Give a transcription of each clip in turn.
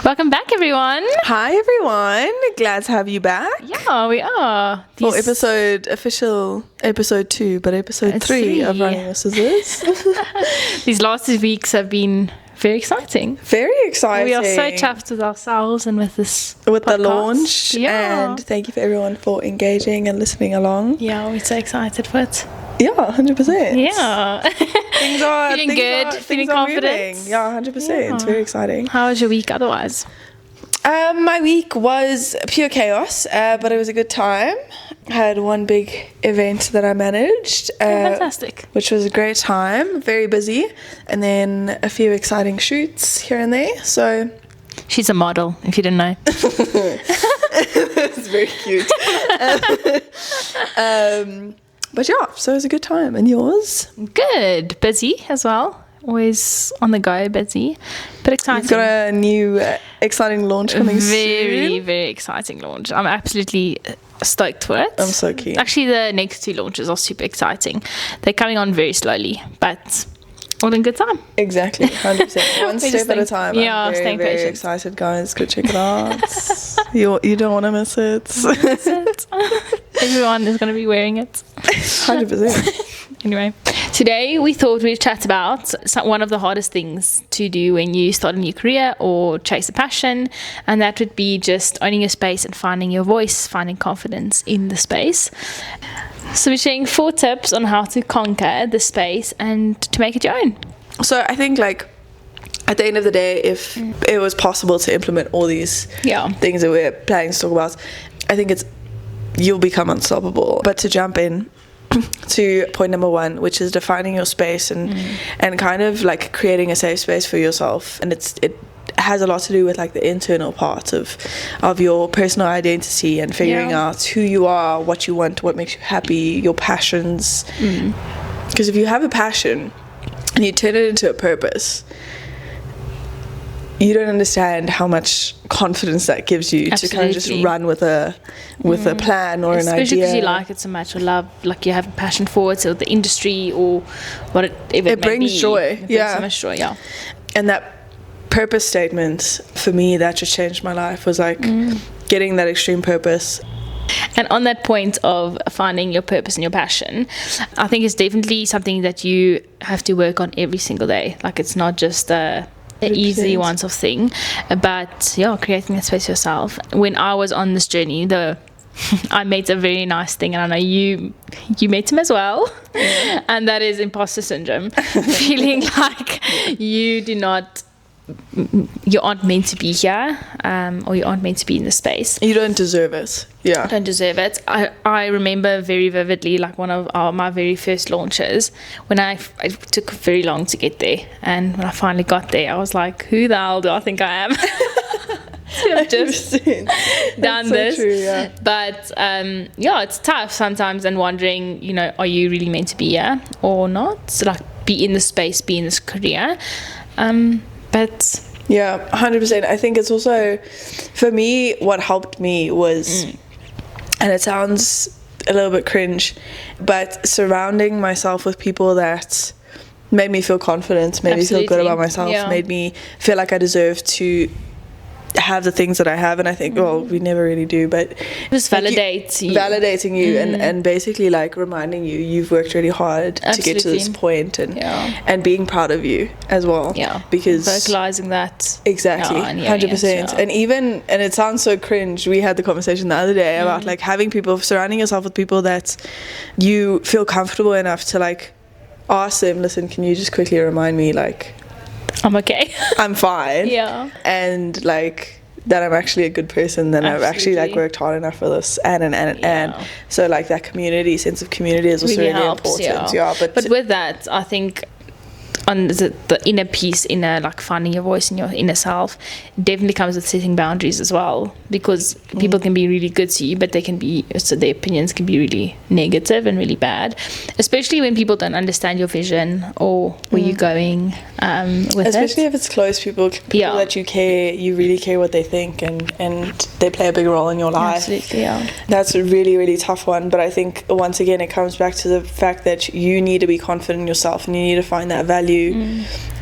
Welcome back, everyone. Hi, everyone. Glad to have you back. Yeah, we are. For official episode 2, but episode 3 of Running with Scissors. These last 2 weeks have been very exciting. Very exciting. We are so chuffed with ourselves and with this podcast. The launch. Yeah. And thank you for everyone for engaging and listening along. Yeah, we're so excited for it. Yeah, 100%. Yeah. Feeling good, feeling confident. Moving. Yeah, 100%. Yeah. It's very exciting. How was your week otherwise? My week was pure chaos, but it was a good time. I had one big event that I managed. Fantastic. Which was a great time. Very busy. And then a few exciting shoots here and there. So she's a model, if you didn't know. That's very cute. But yeah, so it was a good time. And yours? Good. Busy as well. Always on the go, busy. But exciting. You've got a new exciting launch coming soon. Very, very exciting launch. I'm absolutely stoked for it. I'm so keen. Actually, the next 2 launches are super exciting. They're coming on very slowly, but all in good time. Exactly, 100%. One step at a time. Yeah, I'm very, very patient. excited, guys. Go check it out. You don't want to miss it. That's it. Everyone is going to be wearing it. 100%. Anyway, today we thought we'd chat about one of the hardest things to do when you start a new career or chase a passion, and that would be just owning your space and finding your voice, finding confidence in the space. So we're sharing 4 tips on how to conquer the space and to make it your own. So I think, like, at the end of the day, if it was possible to implement all these things that we're planning to talk about, I think you'll become unstoppable. But to jump in to point number 1, which is defining your space and kind of like creating a safe space for yourself, and it has a lot to do with like the internal part of your personal identity and figuring out who you are, what you want, what makes you happy, your passions. Because if you have a passion and you turn it into a purpose, you don't understand how much confidence that gives you. Absolutely. To kind of just run with a plan or an idea. Especially because you like it so much or love, like you have a passion for it, or the industry or whatever it brings joy. It brings so much joy, And that purpose statement, for me, that just changed my life, was like getting that extreme purpose. And on that point of finding your purpose and your passion, I think it's definitely something that you have to work on every single day. Like, it's not just an easy once-off thing, but creating that space yourself. When I was on this journey, I made a very nice thing, and I know you met him as well, and that is impostor syndrome. Feeling like you aren't meant to be here, or you aren't meant to be in the space. You don't deserve it. Yeah. Don't deserve it. I remember very vividly, like one of my very first launches, when it took very long to get there, and when I finally got there, I was like, who the hell do I think I am? I've just done this. So true, yeah. But it's tough sometimes, and wondering, are you really meant to be here or not? So, like, be in the space, be in this career. But yeah, 100%. I think it's also, for me, what helped me was, and it sounds a little bit cringe, but surrounding myself with people that made me feel confident, made me feel good about myself, made me feel like I deserve to have the things that I have. And I think, well, we never really do, but just validating you and basically like reminding you've worked really hard to get to this point, and being proud of you as well, because vocalizing that exactly 100%. And it sounds so cringe. We had the conversation the other day about like having people, surrounding yourself with people that you feel comfortable enough to like ask them, listen, can you just quickly remind me, like, I'm okay, I'm fine, and like that I'm actually a good person, that I've actually like worked hard enough for this, and so like that sense of community is also really important. But with that, I think on the inner piece, like finding your voice in your inner self, definitely comes with setting boundaries as well, because people can be really good to you, but their opinions can be really negative and really bad, especially when people don't understand your vision or where you're going with especially if it's close people that you really care what they think, and they play a big role in your life. Absolutely, that's a really, really tough one. But I think once again it comes back to the fact that you need to be confident in yourself, and you need to find that value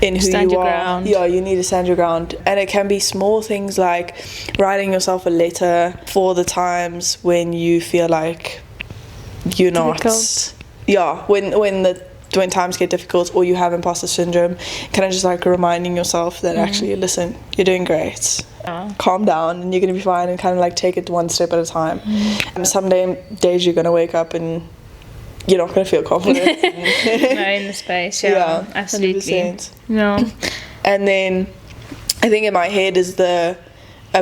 in who stand you your are. Ground. Yeah, you need to stand your ground. And it can be small things like writing yourself a letter for the times when you feel like you're not. Yeah, when times get difficult or you have imposter syndrome, kind of just like reminding yourself that actually, listen, you're doing great. Calm down and you're going to be fine, and kind of like take it one step at a time. Some days you're going to wake up and you're not going to feel confident. No, in the space, yeah, absolutely. 100%. No. And then I think in my head is a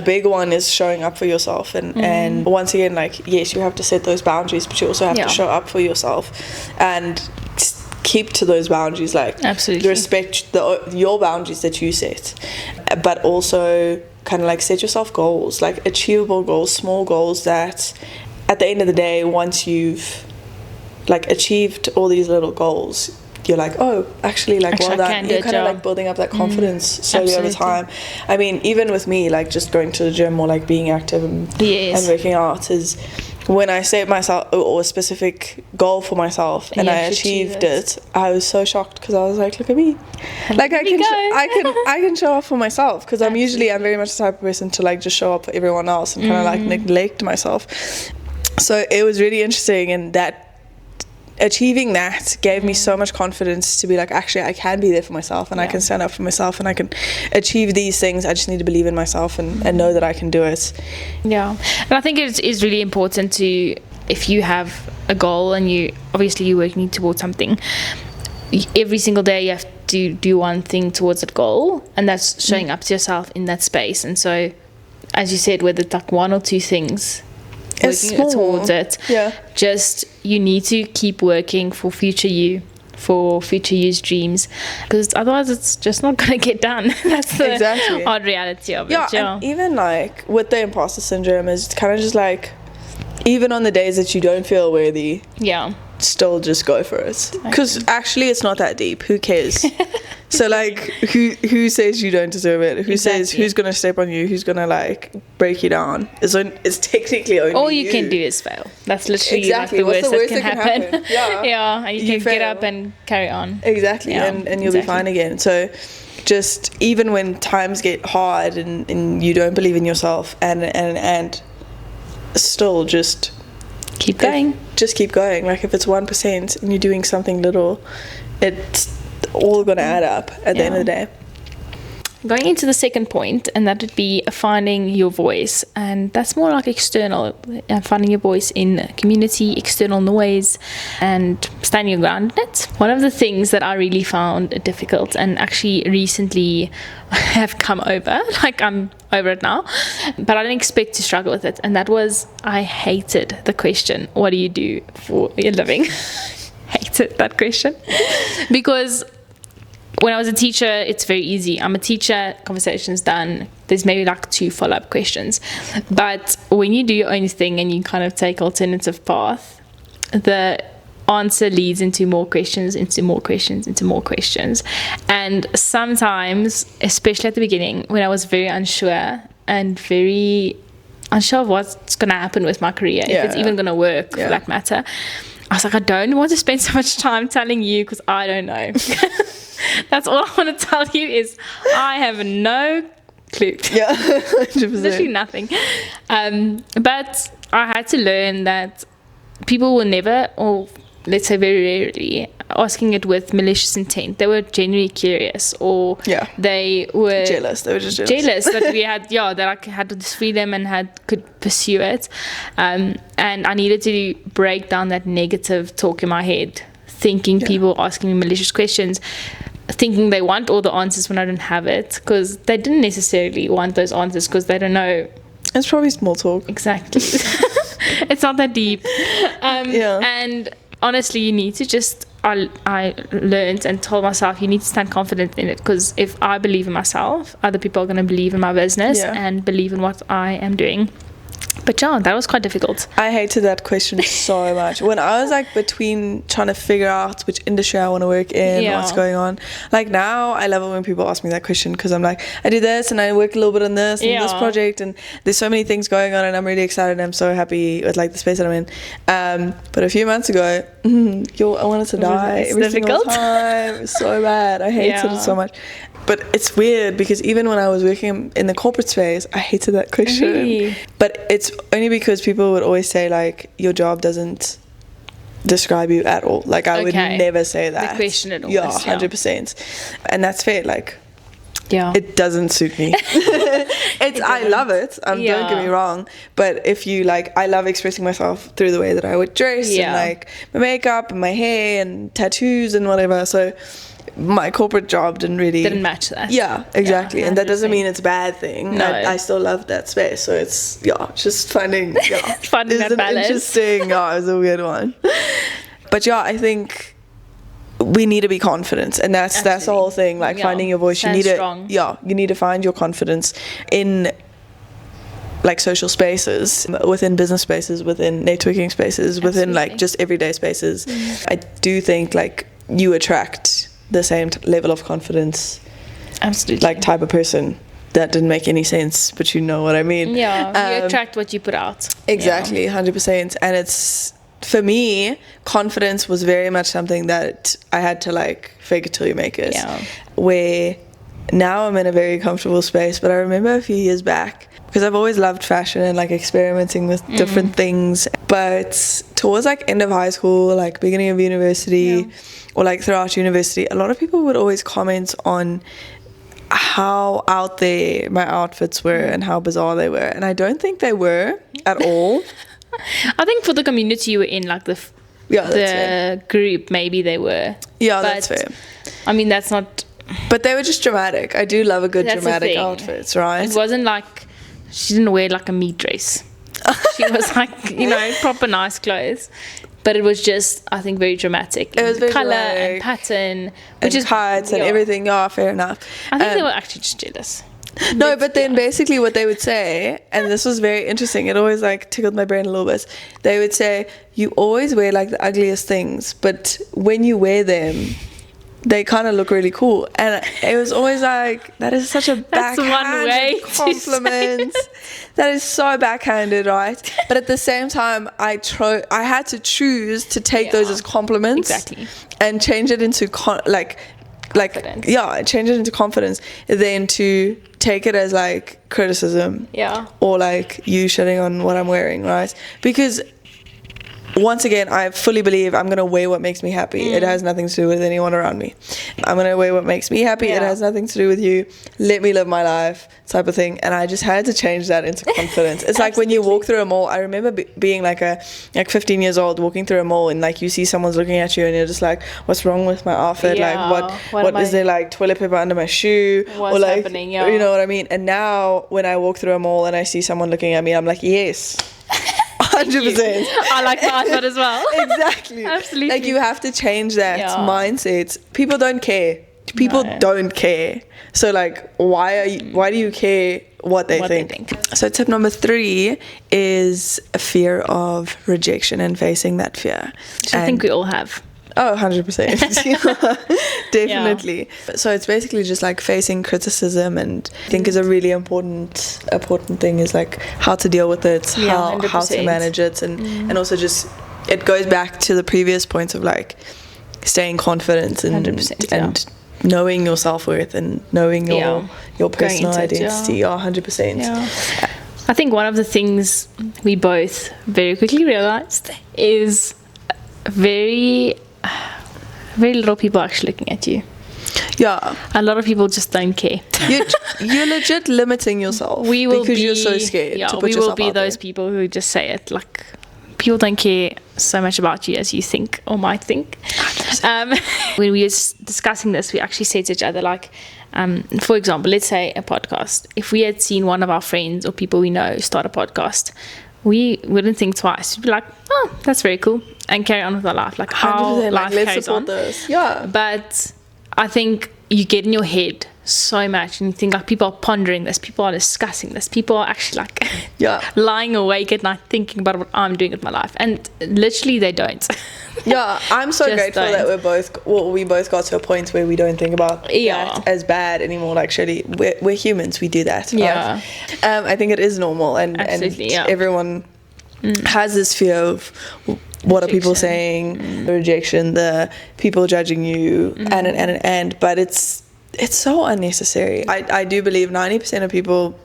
big one is showing up for yourself, and once again, like, yes, you have to set those boundaries, but you also have to show up for yourself and keep to those boundaries, like absolutely respect your boundaries that you set, but also kind of like set yourself goals, like achievable goals, small goals that at the end of the day, once you've like achieved all these little goals, you're like, oh, actually, like, well done. You're kind of like building up that confidence slowly over time. I mean, even with me, like just going to the gym or like being active and working out, is when I set myself or a specific goal for myself and I achieved it, I was so shocked because I was like, look at me, like I can show up for myself, because I'm very much the type of person to like just show up for everyone else and kind of like neglect myself. So it was really interesting, and that achieving that gave me so much confidence to be like, actually, I can be there for myself, and I can stand up for myself, and I can achieve these things. I just need to believe in myself and know that I can do it. Yeah, and I think it is really important to, if you have a goal and you're working towards something, every single day you have to do one thing towards that goal, and that's showing up to yourself in that space. And so, as you said, whether it's like one or two things, working towards it, just you need to keep working for future you's dreams, because otherwise it's just not going to get done. That's the hard reality of it. And even like with the imposter syndrome, is kind of just like, even on the days that you don't feel worthy, still just go for it, because actually it's not that deep. Who cares? So like, who says you don't deserve it? Who says, who's gonna step on you? Who's gonna like break you down? It's technically only all you can do is fail. That's literally like the worst that can happen. Yeah, and you can get up and carry on. Exactly, and you'll be fine again. So just even when times get hard and you don't believe in yourself, and still just keep going. Just keep going. Like if it's 1% and you're doing something little, it's all going to add up at the end of the day. Going into the second point, and that would be finding your voice, and that's more like external, finding your voice in community, external noise, and standing your ground in it. One of the things that I really found difficult, and actually recently have come over, like I'm over it now, but I didn't expect to struggle with it, and that was, I hated the question, what do you do for your living? Hated that question, because when I was a teacher, it's very easy. I'm a teacher, conversation's done. There's maybe like 2 follow-up questions. But when you do your own thing and you kind of take alternative path, the answer leads into more questions, into more questions, into more questions. And sometimes, especially at the beginning, when I was very unsure and very unsure of what's going to happen with my career, if it's even going to work for that matter, I was like, I don't want to spend so much time telling you because I don't know. That's all I want to tell you is I have no clue. Yeah, 100%. Literally nothing. But I had to learn that people will never, or let's say very rarely, asking it with malicious intent. They were genuinely curious, or they were jealous. They were just jealous that we had, that I had this freedom and could pursue it. And I needed to break down that negative talk in my head, thinking people asking me malicious questions, thinking they want all the answers when I don't have it, because they didn't necessarily want those answers because they don't know. It's probably small talk. Exactly. It's not that deep. And honestly, you need to just, I learned and told myself, you need to stand confident in it, because if I believe in myself, other people are going to believe in my business and believe in what I am doing. But yeah, that was quite difficult. I hated that question so much. When I was like between trying to figure out which industry I want to work in, what's going on. Like now, I love it when people ask me that question, because I'm like, I do this and I work a little bit on this and this project, and there's so many things going on, and I'm really excited and I'm so happy with like the space that I'm in. But a few months ago, I wanted to die every single time. It was so bad. I hated it so much. But it's weird, because even when I was working in the corporate space, I hated that question. Really? But it's only because people would always say, like, your job doesn't describe you at all. Like, I would never say that. The question at all. Yeah, 100%. And that's fair. Like, it doesn't suit me. I love it. Don't get me wrong. But if you like, I love expressing myself through the way that I would dress and like my makeup and my hair and tattoos and whatever. So my corporate job didn't match that. Yeah, exactly. And that doesn't mean it's a bad thing. No. I still love that space. So it's just finding finding that balance. Interesting. It's a weird one. But I think we need to be confident, and that's the whole thing. Like finding your voice. You need you need to find your confidence in like social spaces, within business spaces, within networking spaces, within like just everyday spaces. I do think like you attract the same level of confidence, like type of person. That didn't make any sense, but you know what I mean. You attract what you put out. Exactly, 100%. And it's, for me, confidence was very much something that I had to like fake it till you make it. Where now I'm in a very comfortable space, but I remember a few years back, because I've always loved fashion and like experimenting with different things, but towards like end of high school, like beginning of university, or like throughout university, a lot of people would always comment on how out there my outfits were and how bizarre they were, and I don't think they were at all. I think for the community you were in, like the group, maybe they were. Yeah, that's fair. I mean, that's not. But they were just dramatic. I do love a good dramatic outfit, right? It wasn't like she didn't wear like a meat dress. She was like, proper nice clothes. But it was just, I think, very dramatic. It was very colour dramatic. and pattern, which is cuts and everything. Yeah, fair enough. I think they were actually just jealous. No, but then basically what they would say, and this was very interesting, it always like tickled my brain a little bit. They would say, you always wear like the ugliest things, but when you wear them, they kind of look really cool. And it was always like, that is such a backhanded compliment. That is so backhanded, right? But at the same time, I had to choose to take those as compliments, and change it into change it into confidence, than to take it as like criticism, or like you shitting on what I'm wearing, right? Because once again, I fully believe I'm going to wear what makes me happy. It has nothing to do with anyone around me. I'm going to wear what makes me happy. It has nothing to do with you. Let me live my life, type of thing. And I just had to change that into confidence. It's like when you walk through a mall. I remember being like 15 years old, walking through a mall, and like you see someone's looking at you and you're just like, what's wrong with my outfit? Like what is there, like toilet paper under my shoe? What's happening? You know what I mean? And now when I walk through a mall and I see someone looking at me, I'm like, yes. 100%. I like my outfit as well. Exactly. Absolutely. Like you have to change that mindset. People don't care. People don't care. So like, why do you care what they think? So tip number 3 is a fear of rejection and facing that fear. Which I think we all have. Oh, 100%. Definitely. So it's basically just like facing criticism, and I think is a really important thing is like how to deal with it, how to manage it, and also just it goes back to the previous points of like staying confident and knowing your self-worth and knowing your personal identity. 100%. I think one of the things we both very quickly realized is very little people actually looking at you. A lot of people just don't care. You're legit limiting yourself because you're so scared to put yourself out there. We will be those people who just say it. Like, people don't care so much about you as you think or might think. When we were discussing this, we actually said to each other, like, for example, let's say a podcast. If we had seen one of our friends or people we know start a podcast, we wouldn't think twice. We'd be like, oh, that's very cool, and carry on with our life. Like how life carries on. This. But I think you get in your head so much, and you think like people are pondering this, people are discussing this, people are actually like lying awake at night thinking about what I'm doing with my life, and literally they don't. I'm so grateful that we both got to a point where we don't think about that as bad anymore. Like, surely we're humans, we do that, right? I think it is normal, and everyone has this fear of what are people saying, the rejection, the people judging you, and but it's so unnecessary. I do believe 90% of people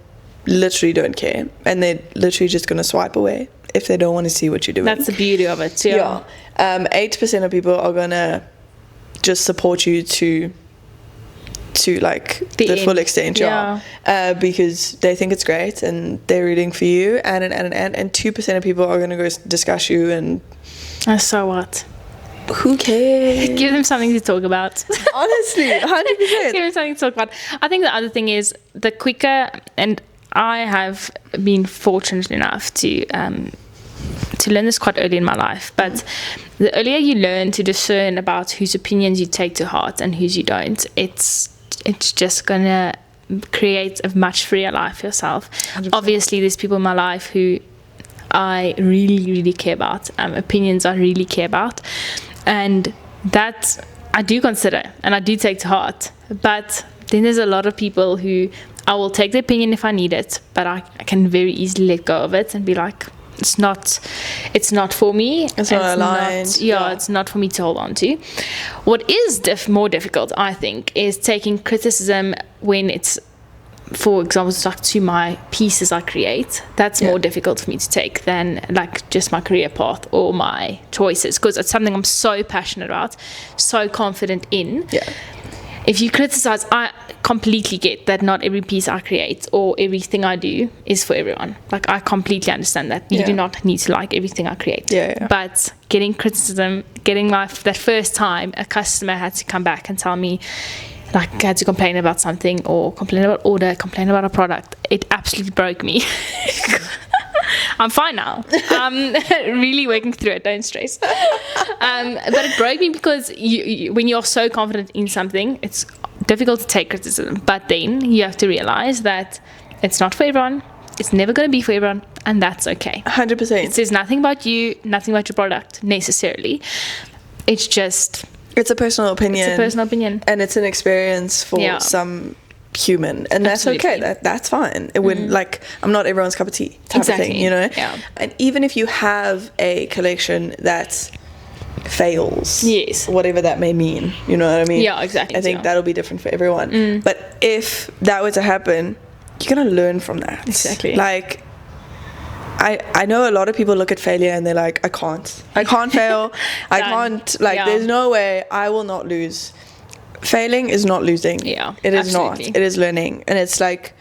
literally don't care, and they're literally just going to swipe away if they don't want to see what you're doing. That's the beauty of it. 8% of people are going to just support you to like the full extent, because they think it's great and they're rooting for you, and 2% of people are going to go discuss you, and so what? Who cares? Give them something to talk about. Honestly, 100%. Give them something to talk about. I think the other thing is the quicker, and I have been fortunate enough to learn this quite early in my life, but the earlier you learn to discern about whose opinions you take to heart and whose you don't, it's just gonna create a much freer life for yourself. 100%. Obviously, there's people in my life who I really, really care about, opinions I really care about, and that I do consider and I do take to heart. But then there's a lot of people who I will take the opinion if I need it, but I can very easily let go of it and be like, it's not for me. It's not aligned. It's not for me to hold on to. What is more difficult, I think, is taking criticism when it's, for example, like to my pieces I create. That's more difficult for me to take than like just my career path or my choices, because it's something I'm so passionate about, so confident in. If you criticize, I completely get that not every piece I create or everything I do is for everyone. Like, I completely understand that. You do not need to like everything I create. But getting criticism, that first time a customer had to come back and tell me, like, had to complain about something, or complain about order, complain about a product, it absolutely broke me. I'm fine now. Really working through it, don't stress. But it broke me because when you're so confident in something, it's difficult to take criticism. But then you have to realize that it's not for everyone. It's never going to be for everyone, and that's okay. 100%. It says nothing about you, nothing about your product necessarily. It's just... It's a personal opinion. It's a personal opinion. And it's an experience for some human, and that's okay. That's fine. It wouldn't, like, I'm not everyone's cup of tea type of thing, you know? And even if you have a collection that fails, whatever that may mean, you know what I mean? Exactly. I think that'll be different for everyone. But if that were to happen, you're gonna learn from that. Exactly. Like, I know a lot of people look at failure and they're like, I can't fail. I can't, like, there's no way. I will not lose. Failing is not losing. It is not. It is learning. And it's like,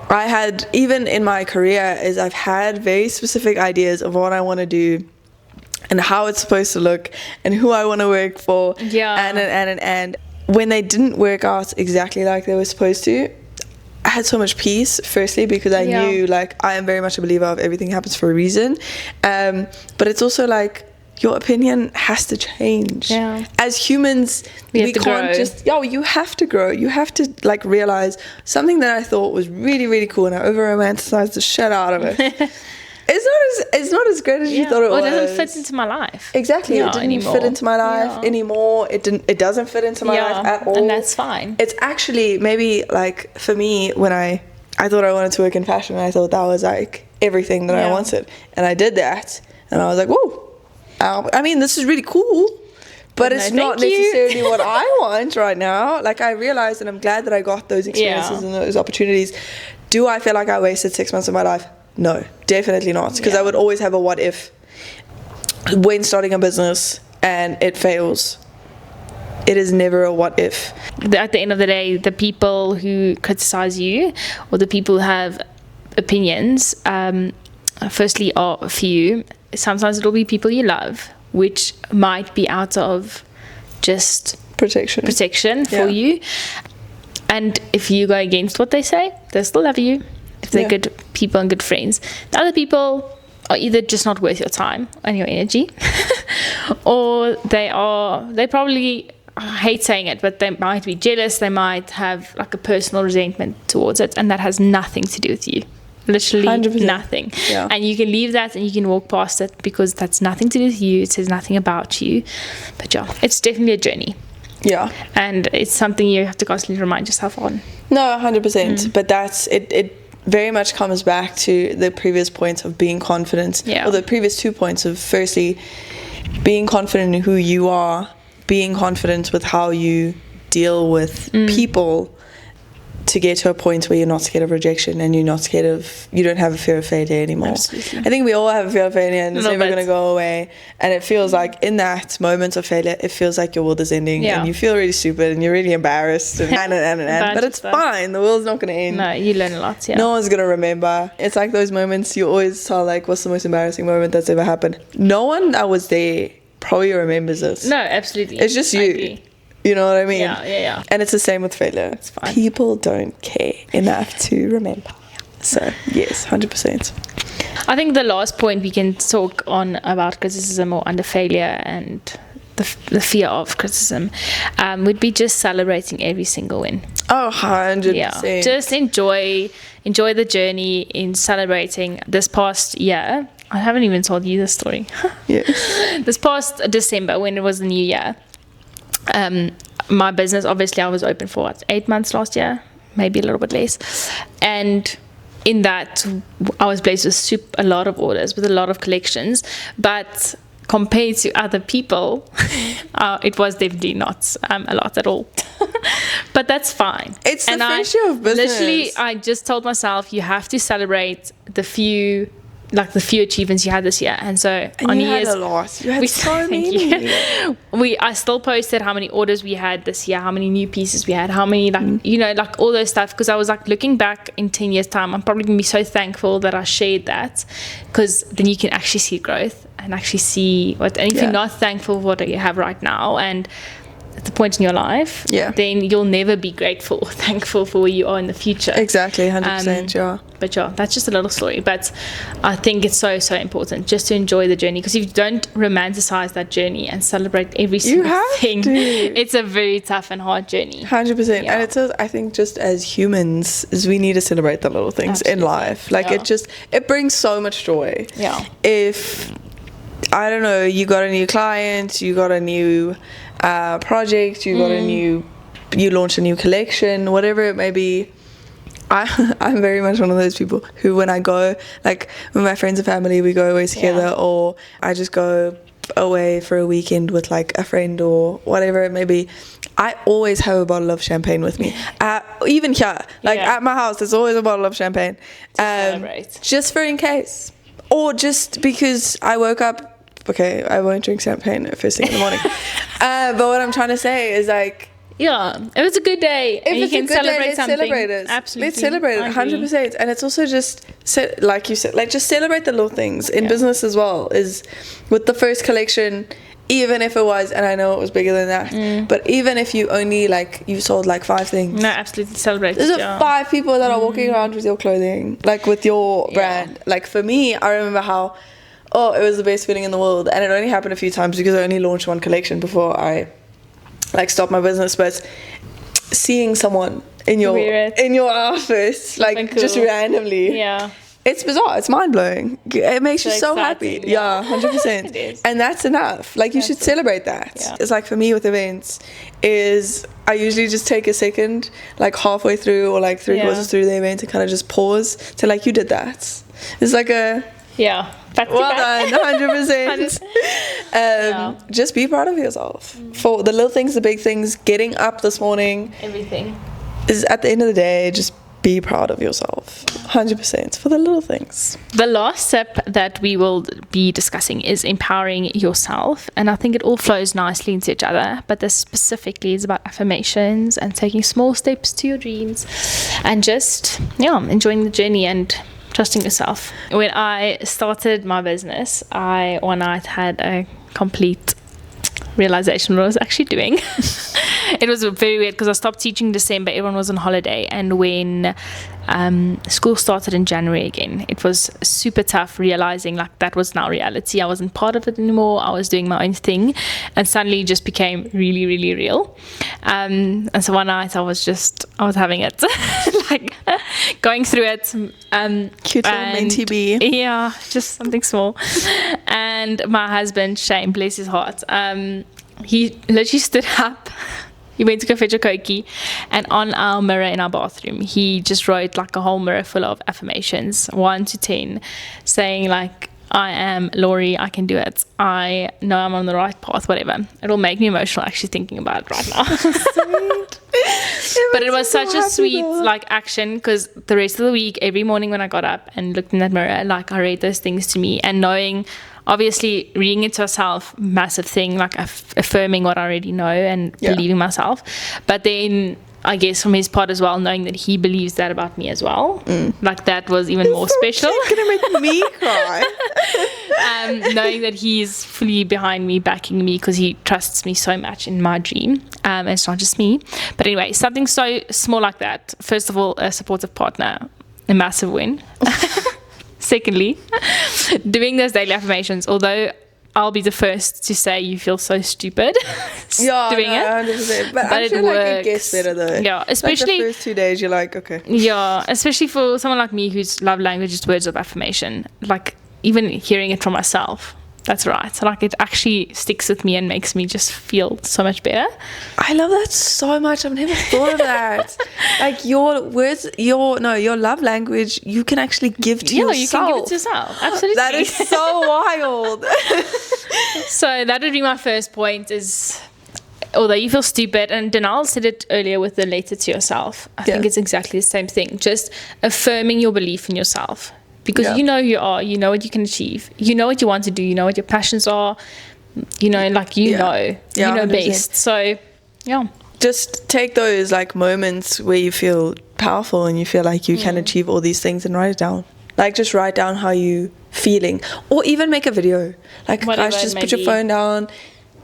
I had, even in my career, is I've had very specific ideas of what I want to do and how it's supposed to look and who I want to work for. And when they didn't work out exactly like they were supposed to, I had so much peace, firstly, because I knew, like, I am very much a believer of everything happens for a reason. But it's also like, your opinion has to change. As humans, we can't just, you have to grow. You have to, like, realize something that I thought was really, really cool, and I over-romanticized the shit out of it. It's not as great as you thought it was. It doesn't fit into my life. Exactly. It didn't fit into my life anymore. It doesn't fit into my life at all. And that's fine. It's actually, maybe, like, for me, when I thought I wanted to work in fashion, I thought that was, like, everything that I wanted. And I did that, and I was like, whoa. I mean, this is really cool, but it's not necessarily what I want right now. Like, I realized, and I'm glad that I got those experiences and those opportunities. Do I feel like I wasted 6 months of my life? No, definitely not. Because I would always have a what if. When starting a business and it fails, it is never a what if. At the end of the day, the people who criticize you, or the people who have opinions, firstly are few. Sometimes it'll be people you love, which might be out of just protection for you. And if you go against what they say, they still love you. If they're good people and good friends. The other people are either just not worth your time and your energy, or they probably I hate saying it, but they might be jealous, they might have like a personal resentment towards it, and that has nothing to do with you. Literally 100%. Nothing. Yeah. And you can leave that and you can walk past it, because that's nothing to do with you. It says nothing about you. But yeah, it's definitely a journey. Yeah. And it's something you have to constantly remind yourself on. No, 100%. But that's it. It very much comes back to the previous points of being confident. Yeah. Or the previous 2 points of, firstly, being confident in who you are, being confident with how you deal with people, to get to a point where you're not scared of rejection and you don't have a fear of failure anymore. Absolutely. I think we all have a fear of failure, and it's never going to go away. And it feels like in that moment of failure, it feels like your world is ending, and you feel really stupid and you're really embarrassed and but it's fine. The world's not going to end. No, you learn a lot. Yeah. No one's going to remember. It's like those moments you always tell, like, what's the most embarrassing moment that's ever happened? No one that was there probably remembers this. No, absolutely. It's just you. You know what I mean? Yeah. And it's the same with failure. It's fine. People don't care enough to remember. So, yes, 100%. I think the last point we can talk on about criticism or under failure and the fear of criticism would be just celebrating every single win. Oh, 100%. Yeah. Just enjoy the journey in celebrating. This past year, I haven't even told you this story. Yes. This past December, when it was the new year, my business, obviously I was open for 8 months last year, maybe a little bit less, and in that I was blessed with a lot of orders, with a lot of collections, but compared to other people, it was definitely not a lot at all. But that's fine. It's the first year of business. Literally, I just told myself, you have to celebrate the few achievements you had this year. And so and on you New Year's, had a lot. You had so many. I still posted how many orders we had this year, how many new pieces we had, how many like all those stuff, because I was like, looking back in 10 years time, I'm probably gonna be so thankful that I shared that, because then you can actually see growth and actually see what. And if you're not thankful for what you have right now and at the point in your life, then you'll never be grateful or thankful for where you are in the future. Exactly, 100%. But that's just a little story. But I think it's so important just to enjoy the journey, because if you don't romanticize that journey and celebrate every single thing, it's a very tough and hard journey. 100%. And it's, I think, just as humans, is we need to celebrate the little things in life. Like it brings so much joy. Yeah. If, I don't know, you got a new client, you got a new project, you launched a new collection, whatever it may be. I'm very much one of those people who, when I go, like with my friends and family, we go away together, or I just go away for a weekend with like a friend or whatever it may be, I always have a bottle of champagne with me. Even here, like at my house, there's always a bottle of champagne, just for in case, or just because I woke up. Okay, I won't drink champagne first thing in the morning. But what I'm trying to say is, like, it was a good day. If it's a good day, let's celebrate it. Absolutely. Let's celebrate it, 100%. And it's also just, like you said, like, just celebrate the little things in business as well. Is with the first collection, even if it was, and I know it was bigger than that, but even if you only, like, you sold like 5 things. No, absolutely celebrate. There's 5 people that are walking around with your clothing, like with your brand. Like for me, I remember how, it was the best feeling in the world, and it only happened a few times because I only launched 1 collection before I like stopped my business. But seeing someone in your outfit, like cool. Just randomly, it's bizarre. It's mind blowing. It makes you so happy. 100%. It is. And that's enough. Like you should celebrate that. Yeah. It's like for me with events, is I usually just take a second, like halfway through or like 3/4 through the event, to kind of just pause to like, you did that. It's like a well done, 100%. Just be proud of yourself for the little things, the big things. Getting up this morning, everything is, at the end of the day, just be proud of yourself, 100%, for the little things. The last step that we will be discussing is empowering yourself, and I think it all flows nicely into each other, but this specifically is about affirmations and taking small steps to your dreams, and just enjoying the journey and trusting yourself. When I started my business, I one night had a complete realization what I was actually doing. It was very weird because I stopped teaching in December. Everyone was on holiday, and when school started in January again, it was super tough realizing like that was now reality. I wasn't part of it anymore. I was doing my own thing, and suddenly it just became really, really real. And so one night I was having it, like going through it. Cute little minty bee. Yeah, just something small. And my husband, Shane, bless his heart, he literally stood up. He went to go fetch a Cokie, and on our mirror in our bathroom, he just wrote like a whole mirror full of affirmations, 1 to 10, saying like, I am Laurie, I can do it. I know I'm on the right path, whatever. It'll make me emotional actually thinking about it right now. Sweet. But it was such a sweet like action, because the rest of the week, every morning when I got up and looked in that mirror, like I read those things to me, and knowing, obviously reading it to yourself, massive thing, like affirming what I already know and believing myself. But then I guess from his part as well, knowing that he believes that about me as well, like that was even more special. It's gonna make me cry. Knowing that he's fully behind me, backing me, because he trusts me so much in my dream. And it's not just me. But anyway, something so small like that. First of all, a supportive partner, a massive win. Secondly, doing those daily affirmations, although I'll be the first to say you feel so stupid doing it. 100%. But I feel like it gets better though. Yeah, especially like the first 2 days you're like, okay. Yeah, especially for someone like me whose love language is words of affirmation. Like even hearing it from myself, that's right. So like it actually sticks with me and makes me just feel so much better. I love that so much. I've never thought of that. Like your words, your love language, you can actually give to yourself. Yeah, you can give it to yourself. Absolutely. That is so wild. So that would be my first point is, although you feel stupid, and Denal said it earlier with the letter to yourself, I think it's exactly the same thing. Just affirming your belief in yourself. Because you know who you are, you know what you can achieve, you know what you want to do, you know what your passions are, you know, like you know 100%. Best. So, just take those like moments where you feel powerful and you feel like you can achieve all these things and write it down. Like just write down how you feeling, or even make a video. Like whatever, guys, just put your phone down.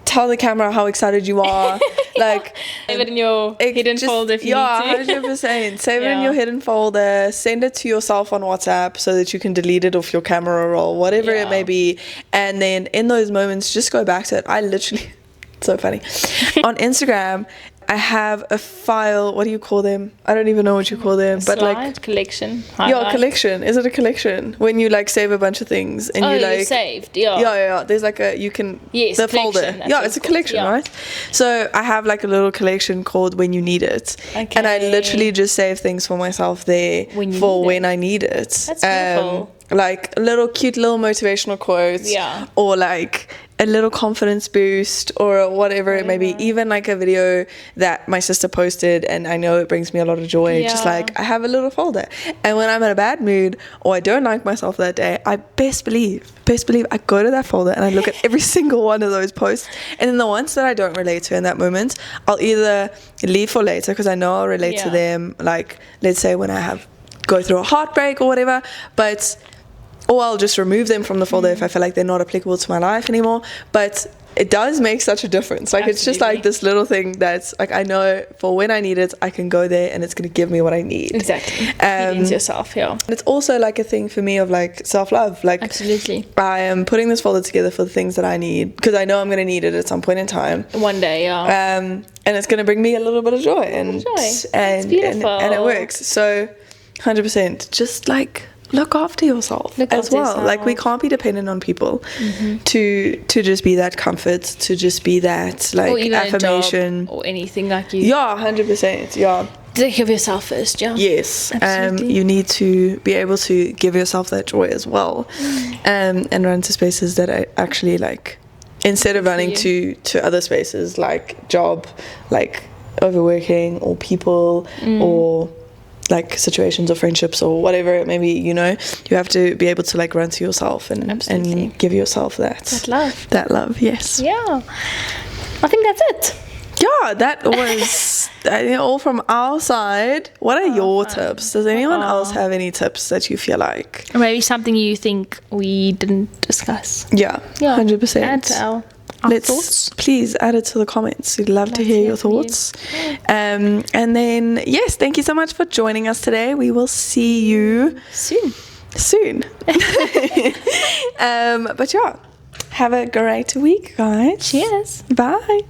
Tell the camera how excited you are. Like save it in your hidden folder if you need to. 100%. Save it in your hidden folder. Send it to yourself on WhatsApp so that you can delete it off your camera roll, whatever it may be. And then in those moments, just go back to it. I literally, it's so funny. On Instagram, I have a file. What do you call them? I don't even know what you call them. But like collection. Yeah, collection. Is it a collection? When you like save a bunch of things and you like saved. Yeah. There's like the folder. Yeah, it's a collection, right? So I have like a little collection called When You Need It, and I literally just save things for myself there when I need it. That's beautiful. Like little cute little motivational quotes, or like a little confidence boost, or whatever it may be. Even like a video that my sister posted, and I know it brings me a lot of joy. Just like I have a little folder, and when I'm in a bad mood or I don't like myself that day, I best believe I go to that folder and I look at every single one of those posts, and then the ones that I don't relate to in that moment, I'll either leave for later because I know I'll relate to them. Like let's say when I go through a heartbreak or whatever, or I'll just remove them from the folder if I feel like they're not applicable to my life anymore. But it does make such a difference. Like it's just like this little thing that's like, I know for when I need it, I can go there and it's going to give me what I need. Exactly. Feeding to yourself, And it's also like a thing for me of like self-love. Like absolutely. I am putting this folder together for the things that I need, because I know I'm going to need it at some point in time. One day, and it's going to bring me a little bit of joy. And it works. So 100%. Just like look after yourself as well. Like we can't be dependent on people to just be that comfort, to just be that like or even affirmation a job or anything like you. 100%. Take care of yourself first. Yes. You need to be able to give yourself that joy as well, and run to spaces that are actually like, instead of running to other spaces like job, like overworking, or people, or like situations or friendships or whatever it may be, you have to be able to like run to yourself and give yourself that love. Yes. I think that's it. That was all from our side. What are your tips? Does anyone else have any tips that you feel like, or maybe something you think we didn't discuss? 100%. Add to our thoughts. Please add it to the comments. We'd love to hear your thoughts. And then, yes, thank you so much for joining us today. We will see you soon. But yeah, have a great week, guys. Cheers. Bye.